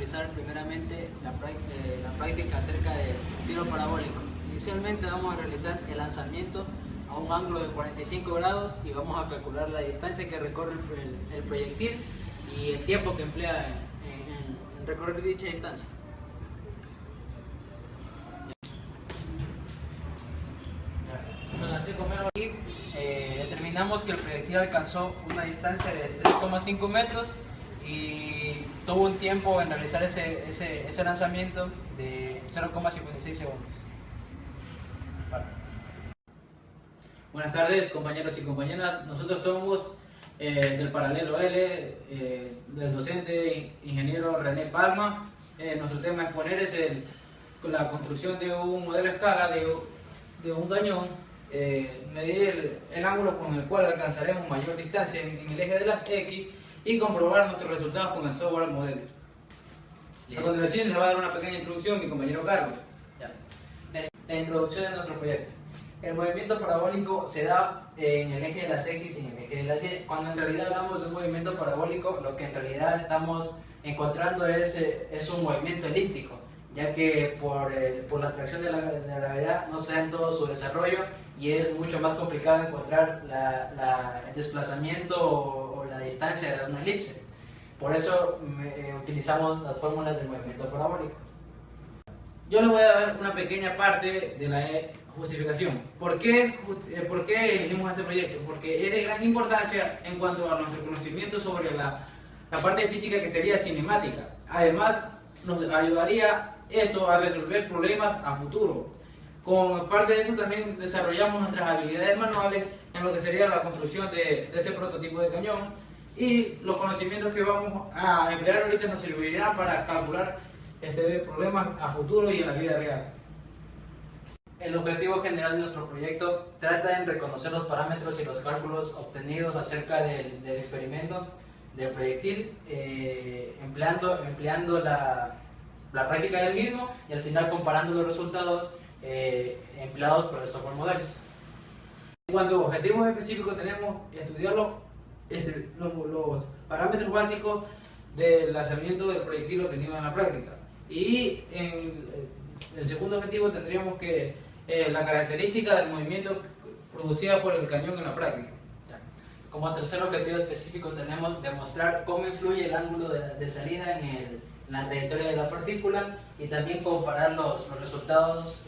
realizar primeramente la práctica acerca del tiro parabólico. Inicialmente vamos a realizar el lanzamiento a un ángulo de 45 grados y vamos a calcular la distancia que recorre el proyectil y el tiempo que emplea en recorrer dicha distancia. Determinamos que el proyectil alcanzó una distancia de 3,5 metros y tuvo un tiempo en realizar ese lanzamiento de 0,56 segundos. Buenas tardes, compañeros y compañeras. Nosotros somos del Paralelo L, del docente ingeniero René Palma. Nuestro tema a exponer es la construcción de un modelo a escala de un cañón, medir el ángulo con el cual alcanzaremos mayor distancia en el eje de las X y comprobar nuestros resultados con el software modelo. A continuación les va a dar una pequeña introducción mi compañero Carlos. La introducción de nuestro proyecto. El movimiento parabólico se da en el eje de las X y en el eje de las Y. Cuando en realidad hablamos de un movimiento parabólico, lo que en realidad estamos encontrando es un movimiento elíptico, ya que por la atracción de la gravedad no se da en todo su desarrollo y es mucho más complicado encontrar el desplazamiento o la distancia de una elipse. Por eso utilizamos las fórmulas del movimiento parabólico. Yo les voy a dar una pequeña parte de la justificación. ¿Por qué elegimos este proyecto? Porque es de gran importancia en cuanto a nuestro conocimiento sobre la parte física que sería cinemática. Además, nos ayudaría esto a resolver problemas a futuro. Como parte de eso también desarrollamos nuestras habilidades manuales en lo que sería la construcción de este prototipo de cañón, y los conocimientos que vamos a emplear ahorita nos servirán para calcular problemas a futuro y en la vida real. El objetivo general de nuestro proyecto trata en reconocer los parámetros y los cálculos obtenidos acerca del experimento del proyectil, empleando la práctica del mismo y al final comparando los resultados empleados por el software modelos. En cuanto a objetivos específicos, tenemos estudiar los parámetros básicos del lanzamiento del proyectil obtenido en la práctica. Y en el segundo objetivo tendríamos que la característica del movimiento producida por el cañón en la práctica. Como tercer objetivo específico tenemos demostrar cómo influye el ángulo de salida en la trayectoria de la partícula y también comparar los resultados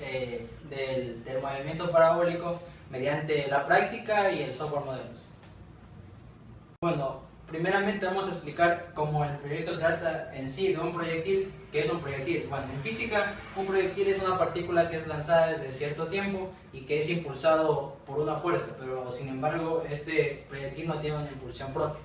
del movimiento parabólico mediante la práctica y el software modelos. Bueno, primeramente vamos a explicar cómo el proyecto trata en sí de un proyectil. ¿Qué es un proyectil? Bueno, en física un proyectil es una partícula que es lanzada desde cierto tiempo y que es impulsado por una fuerza, pero sin embargo este proyectil no tiene una impulsión propia.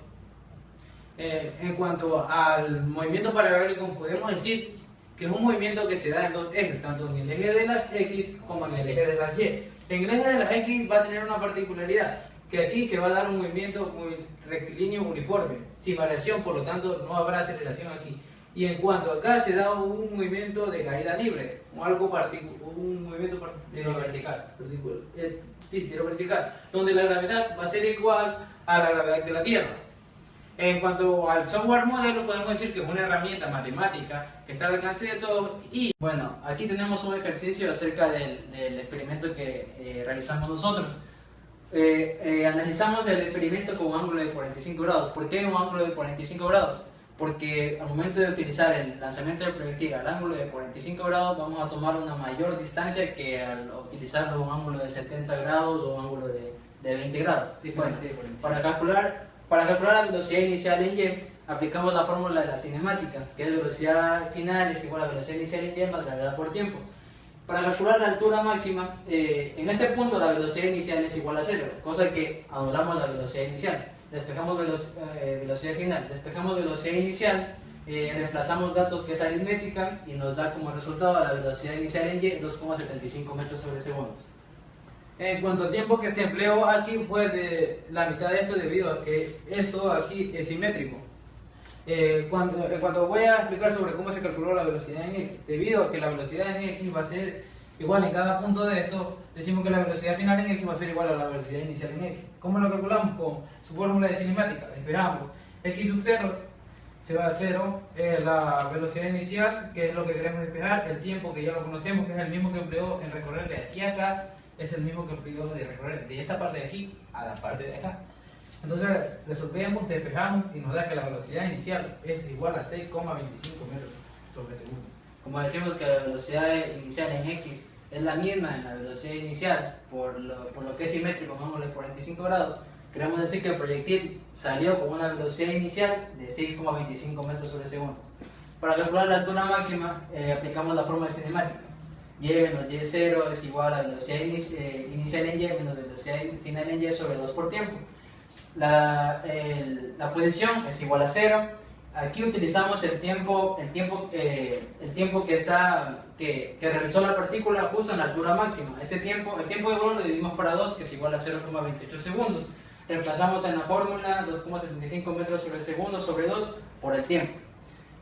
En cuanto al movimiento parabólico, podemos decir que es un movimiento que se da en dos ejes, tanto en el eje de las X como en el eje de las Y. En el eje de las X va a tener una particularidad, que aquí se va a dar un movimiento muy rectilíneo uniforme, sin variación, por lo tanto no habrá aceleración aquí. Y en cuanto acá se da un movimiento de caída libre, un movimiento tiro vertical. Sí, tiro vertical, donde la gravedad va a ser igual a la gravedad de la Tierra. En cuanto al software modelo, podemos decir que es una herramienta matemática que está al alcance de todos. Y bueno, aquí tenemos un ejercicio acerca del experimento que realizamos nosotros. Analizamos el experimento con un ángulo de 45 grados. ¿Por qué un ángulo de 45 grados? Porque al momento de utilizar el lanzamiento del proyectil al ángulo de 45 grados vamos a tomar una mayor distancia que al utilizar un ángulo de 70 grados o un ángulo de 20 grados. Bueno, para calcular la velocidad inicial en Y aplicamos la fórmula de la cinemática, que es velocidad final es igual a velocidad inicial en Y más gravedad por tiempo. Para calcular la altura máxima, en este punto la velocidad inicial es igual a 0, cosa que anulamos la velocidad inicial. Despejamos velocidad final, despejamos velocidad inicial, reemplazamos datos que es aritmética y nos da como resultado la velocidad inicial en Y 2,75 metros sobre segundo. En cuanto al tiempo que se empleó aquí fue de la mitad de esto, debido a que esto aquí es simétrico. En cuanto voy a explicar sobre cómo se calculó la velocidad en X, debido a que la velocidad en X va a ser igual en cada punto de esto, decimos que la velocidad final en X va a ser igual a la velocidad inicial en X. ¿Cómo lo calculamos? Con su fórmula de cinemática. Despejamos X sub 0 se va a cero, la velocidad inicial, que es lo que queremos despejar, el tiempo que ya lo conocemos, que es el mismo que empleó en recorrer de aquí a acá, es el mismo que empleó de recorrer de esta parte de aquí a la parte de acá. Entonces resolvemos, despejamos y nos da que la velocidad inicial es igual a 6,25 metros sobre segundo. Como decimos que la velocidad inicial en X es la misma en la velocidad inicial, por lo que es simétrico, pongámosle 45 grados, queremos decir que el proyectil salió con una velocidad inicial de 6,25 metros sobre segundo. Para calcular la altura máxima, aplicamos la fórmula cinemática. Y menos y0 es igual a velocidad inicial en y menos velocidad final en y sobre 2 por tiempo. La posición es igual a 0. Aquí utilizamos el tiempo que realizó la partícula justo en la altura máxima. El tiempo de vuelo lo dividimos para 2, que es igual a 0,28 segundos. Reemplazamos en la fórmula 2,75 metros sobre segundo sobre 2 por el tiempo.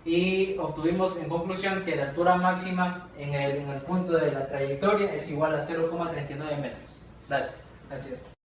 Y obtuvimos en conclusión que la altura máxima en el punto de la trayectoria es igual a 0,39 metros. Gracias. Gracias.